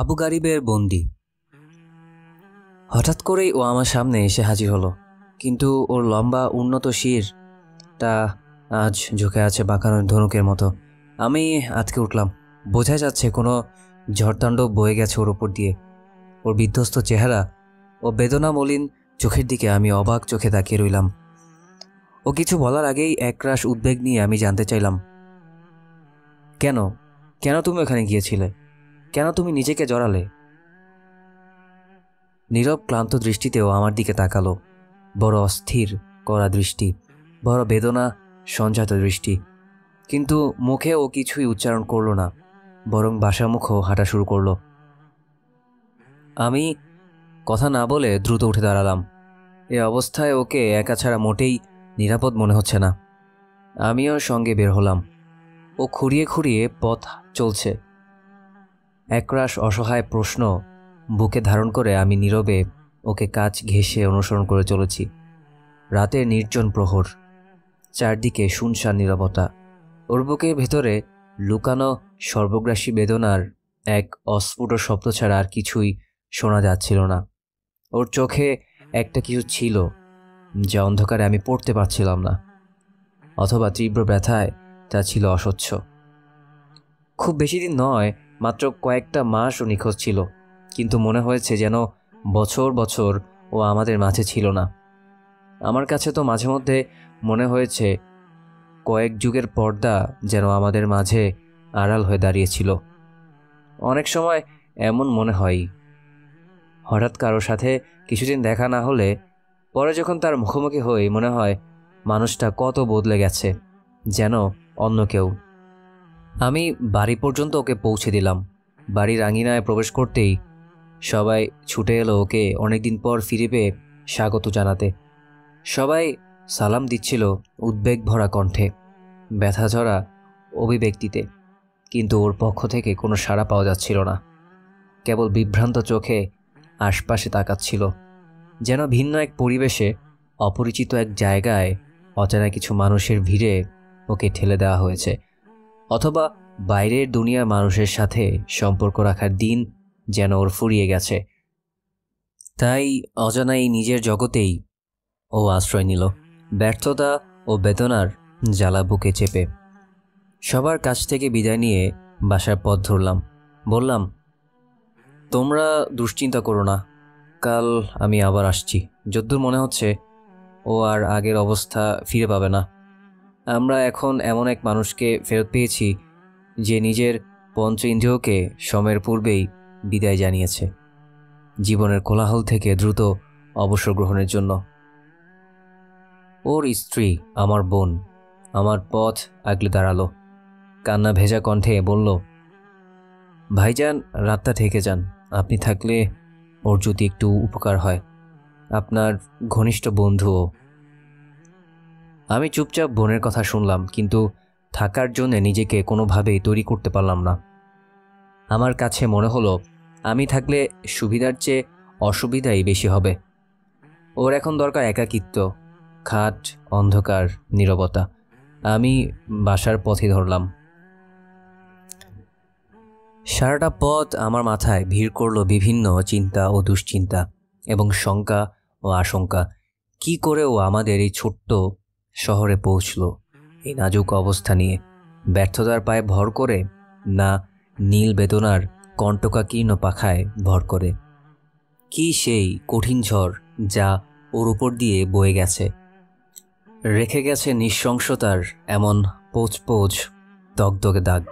আবু গারিবের বন্দি। হঠাৎ করেই ও আমার সামনে এসে হাজির হলো, কিন্তু ওর লম্বা উন্নত শিরটা আজ ঝুঁকে আছে বাঁকানোর ধনুকের মতো। আমি আটকে উঠলাম। বোঝা যাচ্ছে কোনো ঝড়তাণ্ডব বয়ে গেছে ওর উপর দিয়ে। ওর বিধ্বস্ত চেহারা ও বেদনা মলিন চোখের দিকে আমি অবাক চোখে তাকিয়ে রইলাম। ও কিছু বলার আগেই একরাশ উদ্বেগ নিয়ে আমি জানতে চাইলাম, কেন কেন তুমি ওখানে গিয়েছিলে? কেন তুমি নিজেকে জড়ালে? নীরব ক্লান্ত দৃষ্টিতেও আমার দিকে তাকালো, বড় অস্থির করা দৃষ্টি, বড় বেদনা সঞ্জাত দৃষ্টি। কিন্তু মুখে ও কিছুই উচ্চারণ করল না, বরং বাসামুখও হাঁটা শুরু করলো। আমি কথা না বলে দ্রুত উঠে দাঁড়ালাম। এ অবস্থায় ওকে একা ছাড়া মোটেই নিরাপদ মনে হচ্ছে না। আমিও সঙ্গে বের হলাম। ও খুঁড়িয়ে খুঁড়িয়ে পথ চলছে। একরাশ অসহায় প্রশ্ন বুকে ধারণ করে আমি নীরবে ওকে কাছ ঘেঁষে অনুসরণ করে চলেছি। রাতের নির্জন প্রহর, চারদিকে শুনশান নীরবতা। ওর বুকের ভেতরে লুকানো সর্বগ্রাসী বেদনার এক অস্ফুট শব্দ ছাড়া আর কিছুই শোনা যাচ্ছিল না। ওর চোখে একটা কিছু ছিল যা অন্ধকারে আমি পড়তে পারছিলাম না, অথবা তীব্র ব্যথায় তা ছিল অস্বচ্ছ। খুব বেশি দিন নয়, মাত্র কয়েকটা মাসও নিখোঁজ ছিল, কিন্তু মনে হয়েছে যেন বছর বছর ও আমাদের মাঝে ছিল না। আমার কাছে তো মাঝে মধ্যে মনে হয়েছে কয়েক যুগের পর্দা যেন আমাদের মাঝে আড়াল হয়ে দাঁড়িয়েছিল। অনেক সময় এমন মনে হয়, হঠাৎ কারোর সাথে কিছুদিন দেখা না হলে পরে যখন তার মুখোমুখি হই মনে হয় মানুষটা কত বদলে গেছে, যেন অন্য কেউ। আমি বাড়ি পর্যন্ত ওকে পৌঁছে দিলাম। বাড়ির আঙিনায় প্রবেশ করতেই সবাই ছুটে এলো ওকে অনেকদিন পর ফিরে পেয়ে স্বাগত জানাতে। সবাই সালাম দিচ্ছিল উদ্বেগ ভরা কণ্ঠে, ব্যথাঝরা অভিব্যক্তিতে, কিন্তু ওর পক্ষ থেকে কোনো সাড়া পাওয়া যাচ্ছিল না। কেবল বিভ্রান্ত চোখে আশপাশে তাকাচ্ছিল, যেন ভিন্ন এক পরিবেশে, অপরিচিত এক জায়গায় অচেনা কিছু মানুষের ভিড়ে ওকে ঠেলে দেওয়া হয়েছে, অথবা বাইরের দুনিয়ার মানুষের সাথে সম্পর্ক রাখার দিন যেন ওর ফুরিয়ে গেছে। তাই অজানাই নিজের জগতেই ও আশ্রয় নিল, ব্যর্থতা ও বেদনার জ্বালা বুকে চেপে। সবার কাছ থেকে বিদায় নিয়ে বাসার পথ ধরলাম। বললাম, তোমরা দুশ্চিন্তা করো না, কাল আমি আবার আসছি। যদ্দূর মনে হচ্ছে ও আর আগের অবস্থা ফিরে পাবে না। আমরা এখন এমন এক মানুষকে ফেরত পেয়েছি যে নিজের পঞ্চ ইন্দ্রিয়কে সময়ের পূর্বেই বিদায় জানিয়েছে, জীবনের কোলাহল থেকে দ্রুত অবসর গ্রহণের জন্য। ওর স্ত্রী, আমার বোন, আমার পথ আগলে দাঁড়ালো, কান্না ভেজা কণ্ঠে বলল, ভাইজান, রাতটা থেকে যান। আপনি থাকলে ওর যদি একটু উপকার হয়, আপনার ঘনিষ্ঠ বন্ধুও। আমি চুপচাপ বোনের কথা শুনলাম, কিন্তু থাকার জন্য নিজেকে কোনোভাবেই তৈরি করতে পারলাম না। আমার কাছে মনে হলো আমি থাকলে সুবিধার চেয়ে অসুবিধাই বেশি হবে। ওর এখন দরকার একাকিত্ব, খাট, অন্ধকার, নীরবতা। আমি বাসার পথে ধরলাম। সারাটা পথ আমার মাথায় ভিড় করলো বিভিন্ন চিন্তা ও দুশ্চিন্তা এবং শঙ্কা ও আশঙ্কা। কি করে ও আমাদের এই ছোট্ট শহরে পৌঁছলো এই নাজুক অবস্থা নিয়ে? ব্যর্থতার পায়ে ভর করে, না নীল বেদনার কণ্টকাকীর্ণ পাখায় ভর করে? কি সেই কঠিন ঝড় যা ওর উপর দিয়ে বয়ে গেছে, রেখে গেছে নৃশংসতার এমন পোঁচ পোঁচ দগদগে দাগ?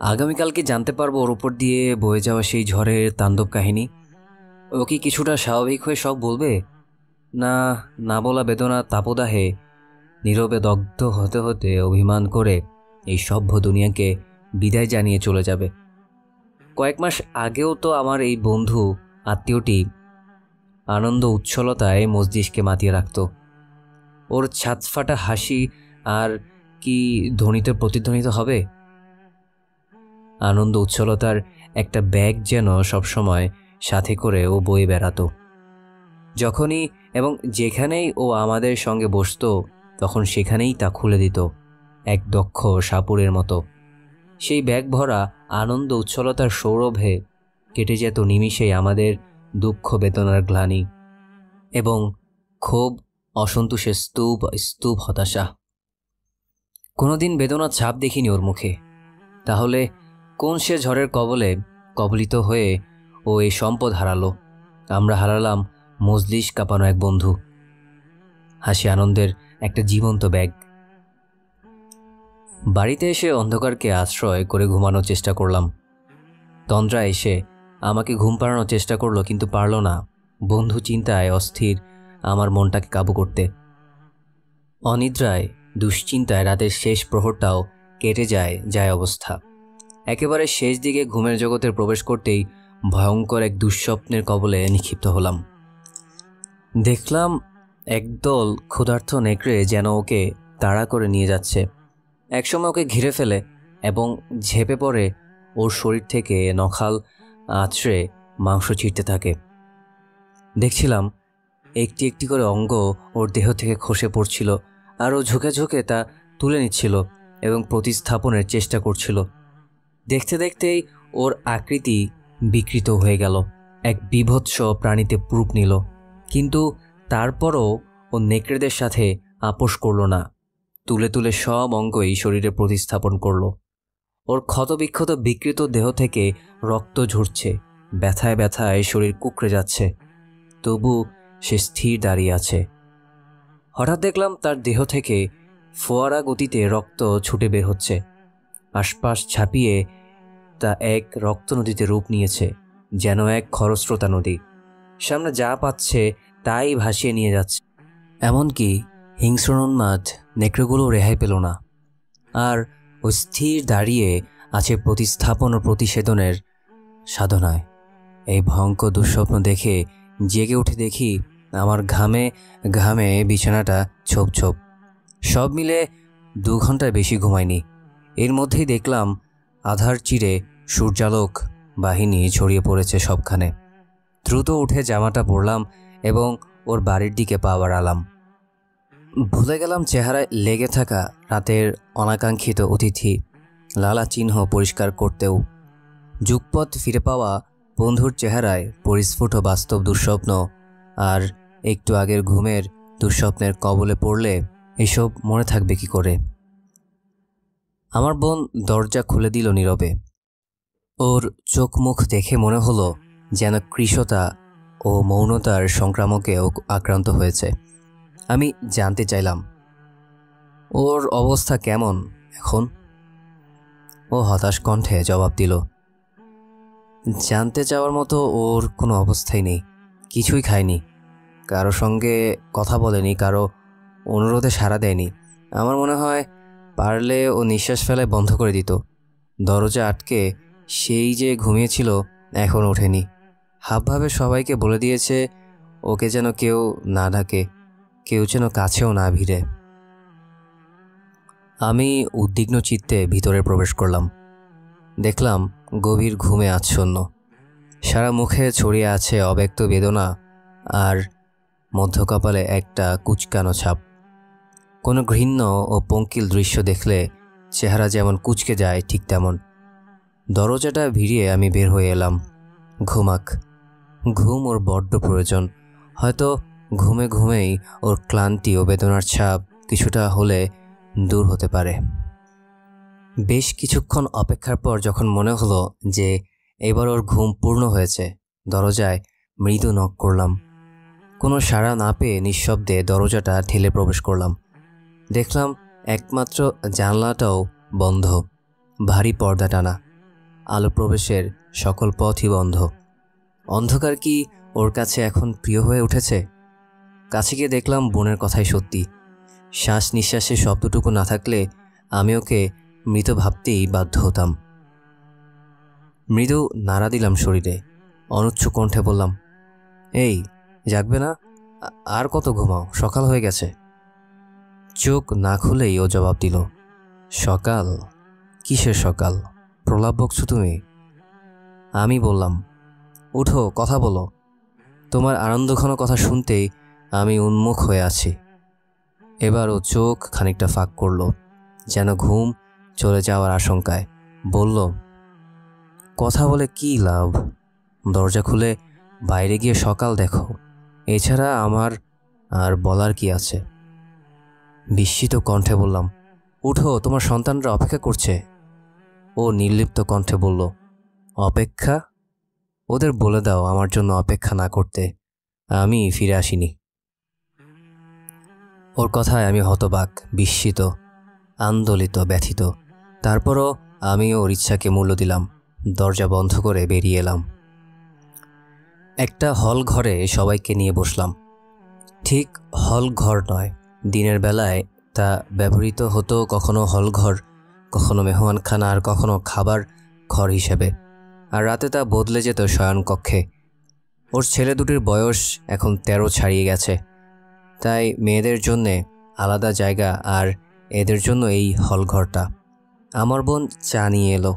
আগামীকালকে জানতে পারবো ওর উপর দিয়ে বয়ে যাওয়া সেই ঝড়ের তাণ্ডব কাহিনী। ও কি কিছুটা স্বাভাবিক হয়ে সব বলবে, না না বলা বেদনা তাপদাহে নীরবে দগ্ধ হতে হতে অভিমান করে এই সভ্য দুনিয়াকে বিদায় জানিয়ে চলে যাবে? কয়েক মাস আগেও তো আমার এই বন্ধু আত্মীয়টি আনন্দ উচ্ছলতায় মস্তিষ্কে মাতিয়ে রাখত। ওর ছাদফাটা হাসি আর কি ধ্বনিতে প্রতিধ্বনিত হবে? আনন্দ উচ্ছলতার একটা ব্যাগ যেন সবসময় সাথে করে ও বয়ে বেড়াতো। যখনই এবং যেখানেই ও আমাদের সঙ্গে বসতো তখন সেখানেই তা খুলে দিত এক দক্ষ সাপুড়ের মতো। সেই ব্যাগ ভরা আনন্দ উচ্ছলতার সৌরভে কেটে যেত নিমিষেই আমাদের দুঃখ বেদনার গ্লানি এবং ক্ষোভ অসন্তোষের স্তূপ স্তূপ হতাশা। কোনোদিন বেদনার ছাপ দেখিনি ওর মুখে। তাহলে কোন সে ঝড়ের কবলে কবলিত হয়ে ও এই সম্পদ হারালো? আমরা হারালাম মজলিস কাঁপানো এক বন্ধু, হাসি আনন্দের একটা জীবন্ত ব্যাগ। বাড়িতে এসে অন্ধকারকে আশ্রয় করে ঘুমানোর চেষ্টা করলাম। তন্দ্রা এসে আমাকে ঘুম পাড়ানোর চেষ্টা করলো, কিন্তু পারল না। বন্ধু চিন্তায় অস্থির আমার মনটাকে কাবু করতে। অনিদ্রায় দুশ্চিন্তায় রাতের শেষ প্রহরটাও কেটে যায় অবস্থা। একেবারে শেষ দিকে ঘুমের জগতে প্রবেশ করতেই ভয়ঙ্কর এক দুঃস্বপ্নের কবলে নিক্ষিপ্ত হলাম। দেখলাম একদল ক্ষুধার্ত নেকড়ে যেন ওকে তাড়া করে নিয়ে যাচ্ছে। একসময় ওকে ঘিরে ফেলে এবং ঝেঁপে পড়ে ওর শরীর থেকে নখাল আঁচড়ে মাংস ছিঁড়তে থাকে। দেখছিলাম একটি একটি করে অঙ্গ ওর দেহ থেকে খসে পড়ছিল, আর ও ঝুঁকে ঝুঁকে তা তুলে নিচ্ছিল এবং প্রতিস্থাপনের চেষ্টা করছিল। দেখতে দেখতেই ওর আকৃতি বিকৃত হয়ে গেল, এক বীভৎস প্রাণীতে রূপ নিল। কিন্তু তারপরও ও নেকড়েদের সাথে আপোষ করল না। তুলে তুলে সব অঙ্গই শরীরে প্রতিস্থাপন করল। ওর ক্ষতবিক্ষত বিকৃত দেহ থেকে রক্ত ঝরছে, ব্যথায় ব্যথায় শরীর কুঁকড়ে যাচ্ছে, তবু সে স্থির দাঁড়িয়ে আছে। হঠাৎ দেখলাম তার দেহ থেকে ফোয়ারা গতিতে রক্ত ছুটে বের হচ্ছে। আশপাশ ছাপিয়ে তা এক রক্ত নদীতে রূপ নিয়েছে, যেন এক খরস্রোতা নদী। সামনে যা পাচ্ছে তাই ভাসিয়ে নিয়ে যাচ্ছে। এমনকি হিংস্রোন্মাদ নেকড়েগুলো রেহাই পেল না, আর ও স্থির দাঁড়িয়ে আছে প্রতিস্থাপন ও প্রতিষেধনের সাধনায়। এই ভয়ঙ্কর দুঃস্বপ্ন দেখে জেগে উঠে দেখি আমার ঘামে ঘামে বিছানাটা ছোপ ছোপ। সব মিলে 2 ঘন্টার বেশি ঘুমায়নি। এর মধ্যেই দেখলাম আধার চিরে সূর্যালোক বাহিনী ছড়িয়ে পড়েছে সবখানে। দ্রুত উঠে জামাটা পরলাম এবং ওর বাড়ির দিকে পা বাড়ালাম। ভুলে গেলাম চেহারায় লেগে থাকা রাতের অনাকাঙ্ক্ষিত অতিথি লালা চিহ্ন পরিষ্কার করতেও। যুগপথ ফিরে পাওয়া বন্ধুর চেহারায় পরিস্ফুট বাস্তব দুঃস্বপ্ন, আর একটু আগের ঘুমের দুঃস্বপ্নের কবলে পড়লে এসব মনে থাকবে কি করে? আমার বোন দরজা খুলে দিল নীরবে। ওর চোখ মুখ দেখে মনে হলো যেন কৃশতা ও মৌনতার সংক্রামকে ও আক্রান্ত হয়েছে। আমি জানতে চাইলাম, ওর অবস্থা কেমন এখন? ও হতাশ কণ্ঠে জবাব দিল, জানতে চাওয়ার মতো ওর কোনো অবস্থাই নেই। কিছুই খায়নি, কারো সঙ্গে কথা বলেনি, কারো অনুরোধে সাড়া দেয়নি। আমার মনে হয় পারলে ও নিঃশ্বাস ফেলায় বন্ধ করে দিত। দরজা আটকে সেই যে ঘুমিয়েছিল এখন ওঠেনি। হাবভাবে সবাইকে বলে দিয়েছে ওকে যেন কেউ না ডাকে, কেউ যেন কাছেও না ভিড়ে। আমি উদ্বিগ্ন চিত্তে ভিতরে প্রবেশ করলাম। দেখলাম গভীর ঘুমে আচ্ছন্ন। সারা মুখে ছড়িয়ে আছে অব্যক্ত বেদনা, আর মধ্যকপালে একটা কুচকানো ছাপ। কোনো ঘৃণ্য ও পঙ্কিল দৃশ্য দেখলে চেহারা যেমন কুচকে যায় ঠিক তেমন। দরজাটা ভিড়িয়ে আমি বের হয়ে এলাম। ঘুমাক, ঘুম ওর বড্ড প্রয়োজন। হয়তো ঘুমে ঘুমেই ওর ক্লান্তি ও বেদনার ছাপ কিছুটা হলে দূর হতে পারে। বেশ কিছুক্ষণ অপেক্ষার পর যখন মনে হলো যে এবার ওর ঘুম পূর্ণ হয়েছে, দরজায় মৃদু নক করলাম। কোনো সাড়া না পেয়ে নিঃশব্দে দরজাটা ঠেলে প্রবেশ করলাম। দেখলাম একমাত্র জানলাটাও বন্ধ, ভারী পর্দা টানা। আলো প্রবেশের সকল পথই বন্ধ। অন্ধকার কি ওর কাছে এখন প্রিয় হয়ে উঠেছে? কাছে গিয়ে দেখলাম বোনের কথাই সত্যি। শ্বাস নিঃশ্বাসের শব্দটুকু না থাকলে আমি ওকে মৃত ভাবতেই বাধ্য হতাম। মৃদু নাড়া দিলাম শরীরে, অনুচ্চ কণ্ঠে বললাম, এই জাগবে না? আর কত ঘুমাও, সকাল হয়ে গেছে। চোখ না খুলেই ও জবাব দিল, সকাল? কিসের সকাল? প্রলাপ বকছো তুমি? আমি বললাম, উঠো, কথা বলো। তোমার আনন্দঘন কথা শুনতেই আমি উন্মুখ হয়ে আছি। এবার ও চোখ খানিকটা ফাঁক করল, যেন ঘুম চলে যাওয়ার আশঙ্কায়। বলল, কথা বলে কি লাভ? দরজা খুলে বাইরে গিয়ে সকাল দেখো, এছাড়া আমার আর বলার কি আছে। বিস্মিত কণ্ঠে বললাম, উঠো, তোমার সন্তানরা অপেক্ষা করছে। ও নির্লিপ্ত কণ্ঠে বলল, অপেক্ষা? ওদের বলে দাও আমার জন্য অপেক্ষা না করতে, আমি ফিরে আসিনি। ওর কথায় আমি হতবাক, বিস্মিত, আন্দোলিত, ব্যথিত। তারপরও আমি ওর ইচ্ছাকে মূল্য দিলাম। দরজা বন্ধ করে বেরিয়ে এলাম। একটা হল ঘরে সবাইকে নিয়ে বসলাম। ঠিক হল ঘর নয়, দিনের বেলায় তা ব্যবহৃত হতো কখনো হল ঘর, কখনো মেহমানখানা, আর কখনো খাবার ঘর হিসেবে, আর রাতে তা বদলে যেত শয়নকক্ষে। ওর ছেলে দুটির বয়স এখন 13 ছাড়িয়ে গেছে, তাই মেয়েদের জন্যে আলাদা জায়গা, আর এদের জন্য এই হলঘরটা। আমার বোন চা নিয়ে এলো,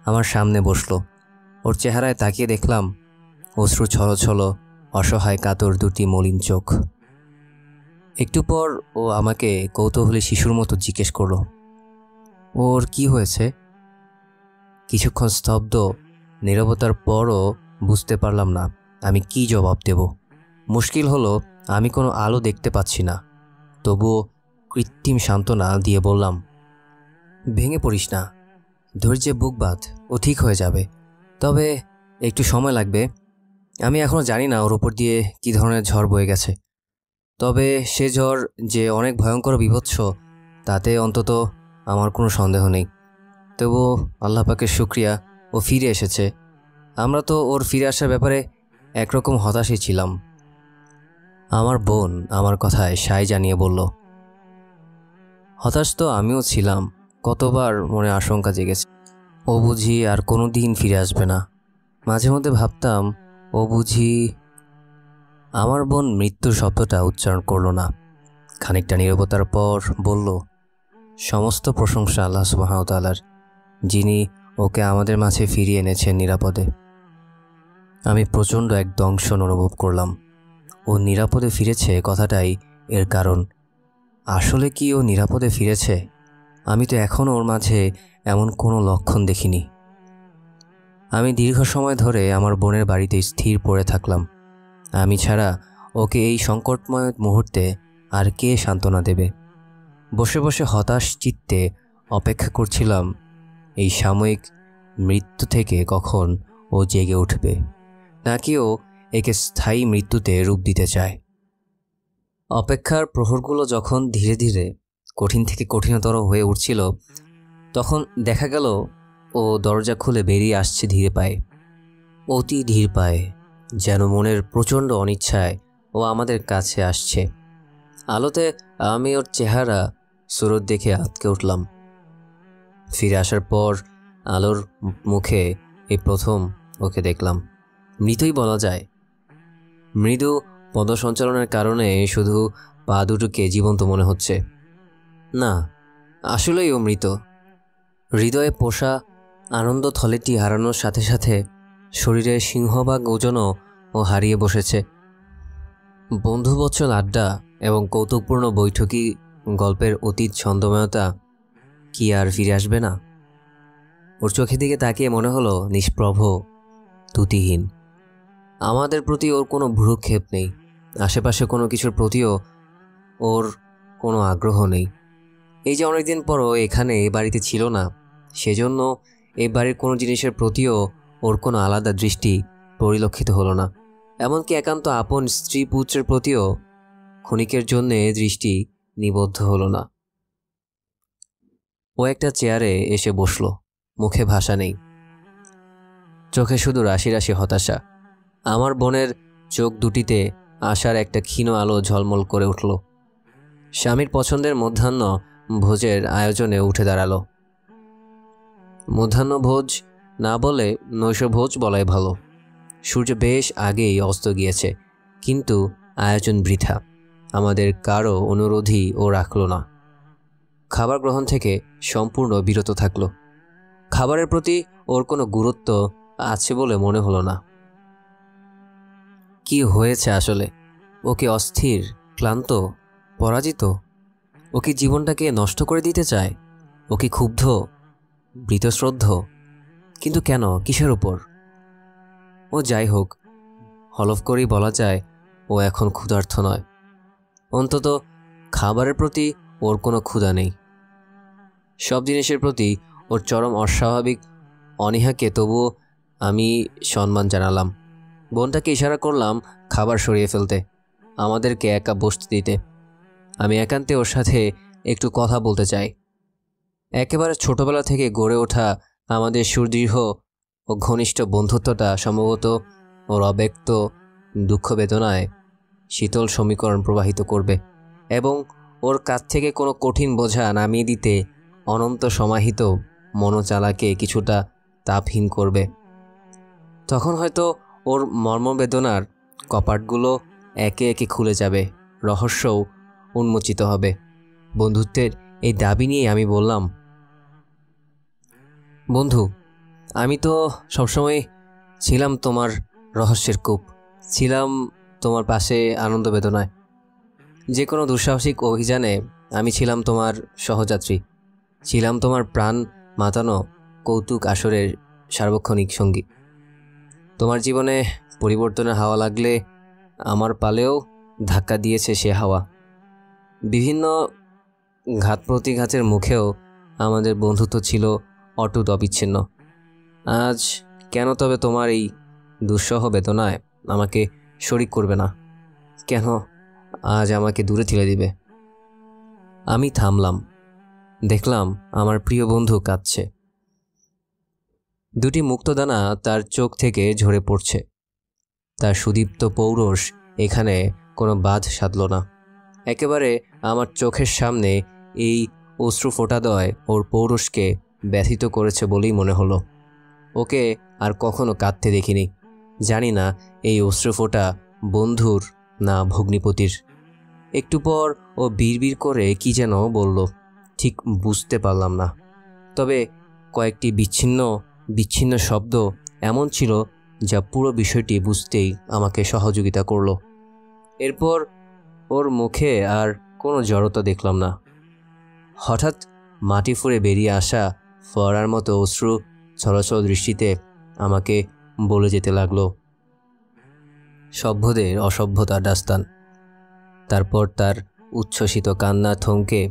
আমার সামনে বসলো। ওর চেহারায় তাকিয়ে দেখলাম অশ্রু ছলছল, অসহায় কাতর দুটি মলিন চোখ। একটু পর ও আমাকে কৌতূহলী শিশুর মতো জিজ্ঞেস করলো, ওর কি হয়েছে? কিছুক্ষণ স্তব্ধ নীরবতার পরও বুঝতে পারলাম না আমি কি জবাব দেব। মুশকিল হলো আমি কোনো আলো দেখতে পাচ্ছি না। তবুও কৃত্রিম সান্ত্বনা দিয়ে বললাম, ভেঙে পড়িস না, ধৈর্যে বুক বাঁধ, ও ঠিক হয়ে যাবে, তবে একটু সময় লাগবে। আমি এখনও জানি না ওর উপর দিয়ে কী ধরনের ঝড় বয়ে গেছে, তবে সে ঝড় যে অনেক ভয়ঙ্কর বিভৎস তাতে অন্তত আমার কোনো সন্দেহ নেই। তবুও আল্লাহ পাকের শুকরিয়া, ও ফিরে এসেছে। আমরা তো ওর ফিরে আসার ব্যাপারে একরকম হতাশই ছিলাম। আমার বোন আমার কথায় সায় জানিয়ে বলল, হতাশ তো আমিও ছিলাম, কতবার মনে আশঙ্কা জেগেছে ও বুঝি আর কোনো দিন ফিরে আসবে না। মাঝে মধ্যে ভাবতাম ও বুঝি। আমার বোন মৃত্যুর শব্দটা উচ্চারণ করল না। খানিকটা নীরবতার পর বলল, সমস্ত প্রশংসা আল্লাহ সুবহানাহু ওয়া তাআলার, যিনি ওকে আমাদের মাঝে ফিরিয়ে এনেছেন নিরাপদে। আমি প্রচণ্ড এক দংশন অনুভব করলাম। ও নিরাপদে ফিরেছে কথাটাই এর কারণ। আসলে কি ও নিরাপদে ফিরেছে? আমি তো এখনও ওর মাঝে এমন কোনো লক্ষণ দেখিনি। আমি দীর্ঘ সময় ধরে আমার বোনের বাড়িতে স্থির পড়ে থাকলাম। আমি ছাড়া ওকে এই সংকটময় মুহূর্তে আর কে সান্ত্বনা দেবে? বসে বসে হতাশ চিত্তে অপেক্ষা করছিলাম এই সাময়িক মৃত্যু থেকে কখন ও জেগে উঠবে, নাকি ও একে স্থায়ী মৃত্যুতে রূপ দিতে চায়। অপেক্ষার প্রহরগুলো যখন ধীরে ধীরে কঠিন থেকে কঠিনতর হয়ে উঠছিল, তখন দেখা গেল ও দরজা খুলে বেরিয়ে আসছে ধীরে পায়ে, অতি ধীর পায়ে, যেন মনের প্রচণ্ড অনিচ্ছায় ও আমাদের কাছে আসছে। আলোতে আমি ওর চেহারা সুরত দেখে আঁতকে উঠলাম। ফিরে আসার পর আলোর মুখে এই প্রথম ওকে দেখলাম। মৃতই বলা যায়। মৃদু পদসঞ্চালনের কারণে শুধু পা দুটোকে জীবন্ত মনে হচ্ছে। না, আসলেই ও মৃত। হৃদয়ে পোষা আনন্দ থলেটি হারানোর সাথে সাথে শরীরে সিংহভাগ ওজনও ও হারিয়ে বসেছে। বন্ধুবৎসল আড্ডা এবং কৌতুকপূর্ণ বৈঠকি গল্পের অতীত ছন্দময়তা কি আর ফিরে আসবে না? ওর চোখের দিকে তাকিয়ে মনে হলো নিষ্প্রভ, তুতিহীন। আমাদের প্রতি ওর কোনো ভ্রুক্ষেপ নেই, আশেপাশে কোনো কিছুর প্রতিও ওর কোনো আগ্রহ নেই। এই যে অনেকদিন পরও এখানে এ বাড়িতে ছিল না, সেজন্য এই বাড়ির কোনো জিনিসের প্রতিও ওর কোনো আলাদা দৃষ্টি পরিলক্ষিত হলো না। এমনকি একান্ত আপন স্ত্রী পুত্রের প্রতিও ক্ষণিকের জন্যে দৃষ্টি নিবদ্ধ হলো না। ও একটা চেয়ারে এসে বসল, মুখে ভাষা নেই, চোখে শুধু রাশি রাশি হতাশা। আমার বোনের চোখ দুটিতে আশার একটা ক্ষীণ আলো ঝলমল করে উঠল। স্বামীর পছন্দের মধ্যাহ্ন ভোজের আয়োজনে উঠে দাঁড়ালো। মধ্যাহ্ন ভোজ না বলে নৈশভোজ বলাই ভালো। সূর্য বেশ আগেই অস্ত গিয়েছে, কিন্তু আয়োজন বৃথা। আমাদের কারো অনুরোধই ও রাখল না। খাবার গ্রহণ থেকে সম্পূর্ণ বিরত থাকল। খাবারের প্রতি ওর কোনো গুরুত্ব আছে বলে মনে হলো না। কি হয়েছে আসলে? ও কি অস্থির, ক্লান্ত, পরাজিত? ও কি জীবনটাকে নষ্ট করে দিতে চায়? ও কি ক্ষুব্ধ, বীতশ্রদ্ধ? কিন্তু কেন, কিসের উপর? ও যাই হোক, হলফ করেই বলা যায় ও এখন ক্ষুধার্ত নয়। অন্তত খাবারের প্রতি ওর কোনো ক্ষুধা নেই। সব জিনিসের প্রতি ওর চরম অস্বাভাবিক অনীহাকে তবুও আমি সম্মান জানালাম। বোনটাকে ইশারা করলাম খাবার সরিয়ে ফেলতে, আমাদেরকে একা বসতে দিতে। আমি একান্তে ওর সাথে একটু কথা বলতে চাই। একেবারে ছোটবেলা থেকে গড়ে ওঠা আমাদের সুদৃঢ় ও ঘনিষ্ঠ বন্ধুত্বটা সম্ভবত ওর অব্যক্ত দুঃখ বেদনায় শীতল সমীকরণ প্রবাহিত করবে এবং ওর কাছ থেকে কোনো কঠিন বোঝা নামিয়ে দিতে অনন্ত সমাহিত মনোচালাকে কিছুটা তাপহীন করবে। তখন হয়তো ওর মর্মবেদনার কপাটগুলো একে একে খুলে যাবে, রহস্যও উন্মোচিত হবে। বন্ধুত্বের এই দাবি নিয়ে আমি বললাম, বন্ধু, আমি তো সবসময় ছিলাম তোমার রহস্যের কূপ, ছিলাম তোমার পাশে আনন্দ বেদনায়। যে কোনো দুঃসাহসিক অভিযানে আমি ছিলাম তোমার সহযাত্রী, ছিলাম তোমার প্রাণ মাতানো কৌতুক আসরের সার্বক্ষণিক সঙ্গী। তোমার জীবনে পরিবর্তনের হাওয়া লাগলে আমার পালেও ধাক্কা দিয়েছে সে হাওয়া। বিভিন্ন ঘাত প্রতিঘাতের মুখেও আমাদের বন্ধুত্ব ছিল অটুট অবিচ্ছিন্ন। আজ কেন তবে তোমার এই দুঃসহ বেদনায় আমাকে শরিক করবে না? কেন আজ আমাকে দূরে ঠেলে দিবে? আমি থামলাম, দেখলাম আমার প্রিয় বন্ধু কাঁদছে। দুটি মুক্তদানা তার চোখ থেকে ঝরে পড়ছে। তার সুদীপ্ত পৌরষ এখানে কোনো বাঁধ সাধল না। একেবারে আমার চোখের সামনে এই অশ্রু ফোঁটাদয় ওর পৌরষকে ব্যথিত করেছে বলেই মনে হলো। ওকে আর কখনো কাঁদতে দেখিনি। জানি না এই অশ্রুফোঁটা বন্ধুর না ভগ্নিপতির। একটু পর ও বিড়বিড় করে কি যেন বলল, ঠিক বুঝতে পারলাম না। তবে কয়েকটি বিচ্ছিন্ন বিচ্ছিন্ন শব্দ এমন ছিল যা পুরো বিষয়টি বুঝতেই আমাকে সহযোগিতা করলো। এরপর ওর মুখে আর কোনো জড়তা দেখলাম না। হঠাৎ মাটি ফুঁড়ে বেরিয়ে আসা ফোয়ারার মতো অশ্রু ছলছল দৃষ্টিতে আমাকে বলে যেতে লাগলো, সভ্যদের অসভ্যতার দাস্তান। তারপর তার উচ্ছ্বসিত কান্না থমকে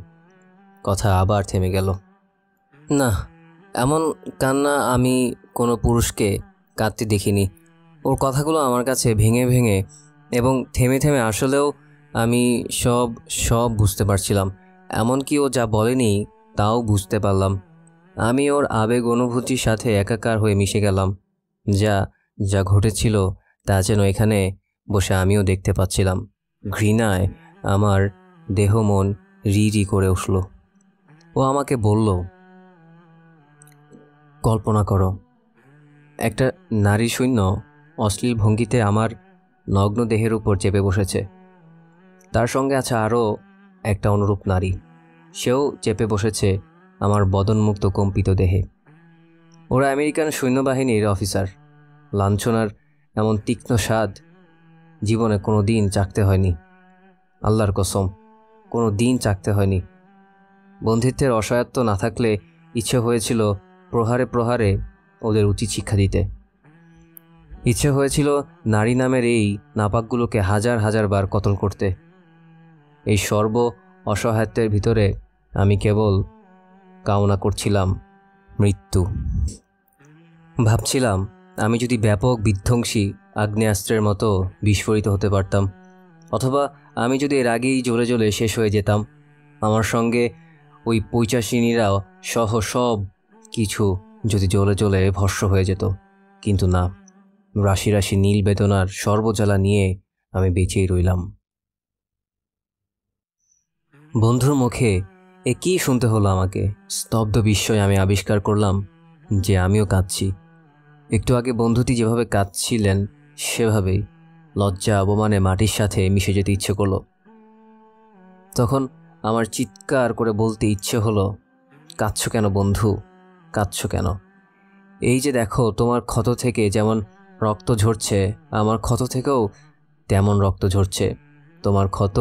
কথা আবার থেমে গেল। না, এমন কান্না আমি কোনো পুরুষকে কাঁদতে দেখিনি। ওর কথাগুলো আমার কাছে ভেঙে ভেঙে এবং থেমে থেমে আসলেও আমি সব সব বুঝতে পারছিলাম। এমনকি ও যা বলেনি তাও বুঝতে পারলাম। আমি ওর আবেগ অনুভূতির সাথে একাকার হয়ে মিশে গেলাম। যা যা ঘটেছিল তা যেন এখানে বসে আমিও দেখতে পাচ্ছিলাম। ঘৃণায় আমার দেহ মন রি রি করে উঠল। ও আমাকে বলল, কল্পনা করো, একটা নারী শূন্য অশ্লীল ভঙ্গিতে আমার নগ্ন দেহের উপর চেপে বসেছে। তার সঙ্গে আছে আরও একটা অনুরূপ নারী, সেও চেপে বসেছে আমার বদনমুক্ত কম্পিত দেহে। ওরা আমেরিকান সৈন্যবাহিনীর অফিসার। লাঞ্ছনার এমন তীক্ষ্ণ স্বাদ জীবনে কোনো দিন চাখতে হয়নি। আল্লাহর কসম, কোনো দিন চাখতে হয়নি। বন্ধুত্বের অসহায়ত্ব না থাকলে ইচ্ছে হয়েছিল প্রহারে প্রহারে ওদের উচিত শিক্ষা দিতে। ইচ্ছে হয়েছিল নারী নামের এই নাপাকগুলোকে হাজার হাজার বার কতল করতে। এই সর্ব অসহায়ত্বের ভিতরে আমি কেবল কামনা করছিলাম মৃত্যু। ভাবছিলাম আমি যদি ব্যাপক বিধ্বংসী আগ্নেয়াস্ত্রের মতো বিস্ফোরিত হতে পারতাম, অথবা আমি যদি এর আগেই জ্বলে জ্বলে শেষ হয়ে যেতাম। আমার সঙ্গে ওই পৈচাসিনীরাও সহ সব কিছু যদি জ্বলে জ্বলে ভস্ম হয়ে যেত। কিন্তু না, রাশি রাশি নীল বেদনার সর্বজ্বালা নিয়ে আমি বেঁচেই রইলাম। বন্ধুর মুখে এ কী শুনতে হলো আমাকে? স্তব্ধ বিস্ময়ে আমি আবিষ্কার করলাম যে আমিও কাঁদছি। একটু আগে বন্ধুটি যেভাবে কাঁদছিলেন সেভাবেই লজ্জা অপমানে মাটির সাথে মিশে যেতে ইচ্ছে করলো। তখন আমার চিৎকার করে বলতে ইচ্ছে হলো, কাঁদছো কেন বন্ধু, কাঁদছো কেন? এই যে দেখো, তোমার ক্ষত থেকে যেমন রক্ত ঝরছে, আমার ক্ষত থেকেও তেমন রক্ত ঝরছে। তোমার ক্ষত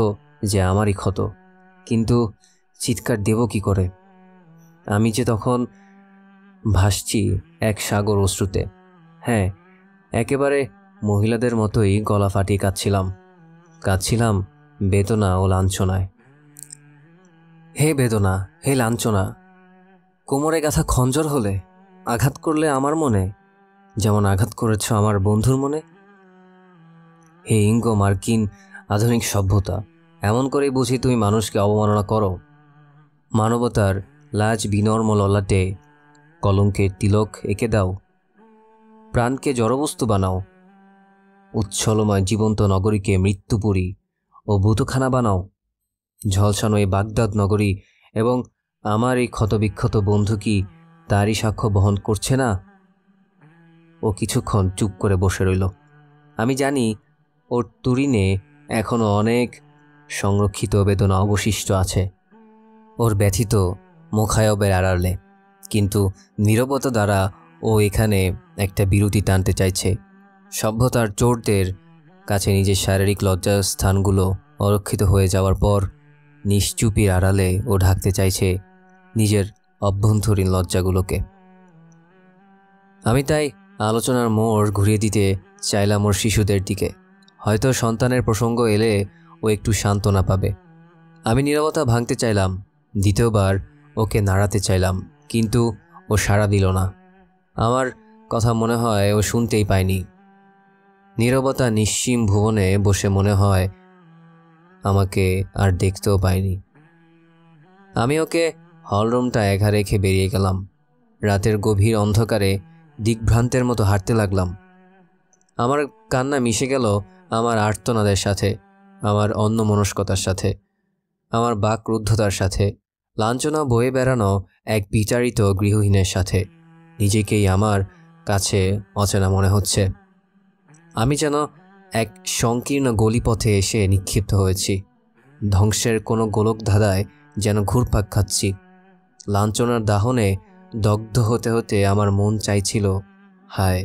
যে আমারই ক্ষত, কিন্তু চিৎকার দেব কি করে? আমি যে তখন ভাসছি এক সাগর অশ্রুতে। হ্যাঁ, একেবারে মহিলাদের মতোই গলা ফাটিয়ে কাঁদছিলাম বেদনা ও লাঞ্ছনায়। হে বেদনা, হে লাঞ্ছনা, কোমরে গাঁথা খঞ্জর হলে আঘাত করলে আমার মনে, যেমন আঘাত করেছ আমার বন্ধুর মনে। হে ইঙ্গো মার্কিন আধুনিক সভ্যতা, এমন করেই বুঝি তুমি মানুষকে অবমাননা করো। মানবতার লাজ বিনর্ম ললাটে কলঙ্কের তিলক এঁকে দাও, প্রাণকে জড়বস্তু বানাও, উচ্ছলময় জীবন্ত নগরীকে মৃত্যুপুরী ও ভূতখানা বানাও। ঝলসানো এই বাগদাদ নগরী এবং আমার এই ক্ষতবিক্ষত বন্ধু কি তারই সাক্ষ্য বহন করছে না? ও কিছুক্ষণ চুপ করে বসে রইল। আমি জানি ওর তুরিনে এখনো অনেক সংরক্ষিত বেদনা অবশিষ্ট আছে, ওর ব্যথিত মুখায়বের আড়ালে। কিন্তু নীরবতা দ্বারা ও এখানে একটা বিরতি টানতে চাইছে। সভ্যতার চোরদের কাছে নিজের শারীরিক লজ্জার স্থানগুলো অরক্ষিত হয়ে যাওয়ার পর নিশ্চুপির আড়ালে ও ঢাকতে চাইছে নিজের অভ্যন্তরীণ লজ্জাগুলোকে। আমি তাই আলোচনার মোড় ঘুরিয়ে দিতে চাইলাম ওর শিশুদের দিকে। হয়তো সন্তানের প্রসঙ্গ এলে ও একটু সান্ত্বনা পাবে। আমি নীরবতা ভাঙতে চাইলাম, দ্বিতীয়বার ওকে নাড়াতে চাইলাম, কিন্তু ও সাড়া দিল না। আমার কথা মনে হয় ও শুনতেই পায়নি। নীরবতা নিশ্চিম ভুবনে বসে মনে হয় আমাকে আর দেখতেও পায়নি। আমি ওকে হলরুমটা একা রেখে বেরিয়ে গেলাম। রাতের গভীর অন্ধকারে দিগ্ভ্রান্তের মতো হাঁটতে লাগলাম। আমার কান্না মিশে গেল আমার আর্তনাদের সাথে, আমার অন্যমনস্কতার সাথে, আমার বাকরুদ্ধতার সাথে, লাঞ্ছনা বয়ে বেড়ানো এক বিচারিত গৃহহীনের সাথে। নিজেকেই আমার কাছে অচেনা মনে হচ্ছে। আমি যেন এক সংকীর্ণ গলিপথে এসে নিক্ষিপ্ত হয়েছি। ধ্বংসের কোনো গোলকধাঁধায় যেন ঘুরপাক খাচ্ছি। লাঞ্ছনার দাহনে দগ্ধ হতে হতে আমার মন চাইছিল, হায়,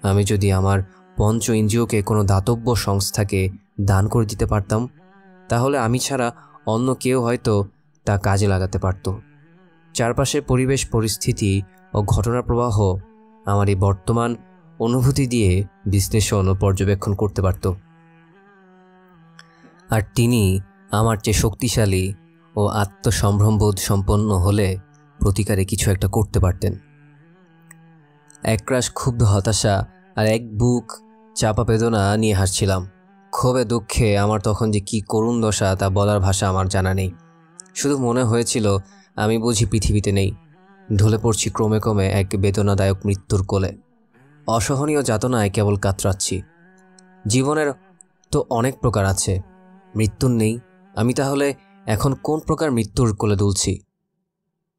আমি যদি আমার পঞ্চ ইন্দ্রিয়কে কোনো দাতব্য সংস্থাকে দান করে দিতে পারতাম, তাহলে আমি ছাড়া অন্য কেউ হয়তো তা কাজে লাগাতে পারত। চারপাশের পরিবেশ পরিস্থিতি ও ঘটনা প্রবাহ আমার এই বর্তমান অনুভূতি দিয়ে বিশ্লেষণ ও পর্যবেক্ষণ করতে পারত। আর তিনি আমার চেয়ে শক্তিশালী ও আত্মসম্ভ্রমবোধ সম্পন্ন হলে প্রতিকারে কিছু একটা করতে পারতেন। একরাশ ক্ষুব্ধ হতাশা আর এক বুক চাপা বেদনা নিয়ে হাসছিলাম। ক্ষোভে দুঃখে আমার তখন যে কি করুণ দশা তা বলার ভাষা আমার জানা নেই। শুধু মনে হয়েছিল আমি বুঝি পৃথিবীতে নেই, ঢলে পড়ছি ক্রমে ক্রমে এক বেদনাদায়ক মৃত্যুর কোলে। অসহনীয় যাতনায় কেবল কাতরাচ্ছি। জীবনের তো অনেক প্রকার আছে, মৃত্যুর নেই। আমি তাহলে এখন কোন প্রকার মৃত্যুর কোলে দুলছি?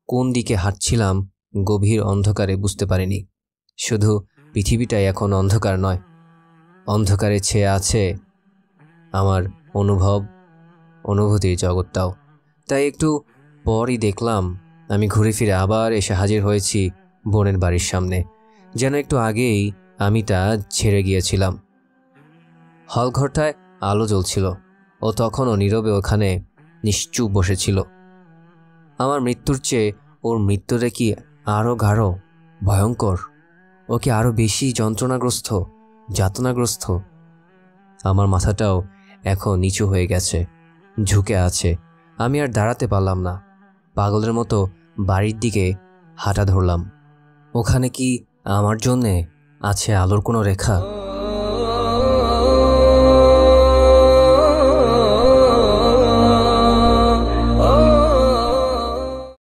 কোন দিকে হাঁটছিলাম গভীর অন্ধকারে বুঝতে পারিনি। শুধু পৃথিবীটাই এখন অন্ধকার নয়, অন্ধকারে ছেয়ে আছে আমার অনুভূতির জগৎটাও। তাই একটু পরই দেখলাম আমি ঘুরে ফিরে আবার এসে হাজির হয়েছি বোনের বাড়ির সামনে, যেন একটু আগেই আমি তা ছেড়ে গিয়েছিলাম। হলঘরটায় আলো জ্বলছিল, ও তখনও নীরবে ওখানে নিশ্চুপ বসেছিল। আমার মৃত্যুর চেয়ে ওর মৃত্যুটা কি আরও গাঢ়, ভয়ঙ্কর? ও কি আরও বেশি যন্ত্রণাগ্রস্ত, যাতনাগ্রস্ত? আমার মাথাটাও এখন নিচু হয়ে গেছে, ঝুঁকে আছে। আমি আর দাঁড়াতে পারলাম না। পাগলের মতো বাড়ির দিকে হাঁটা ধরলাম। ওখানে কি আমার জন্যে আছে আলোর কোনো রেখা?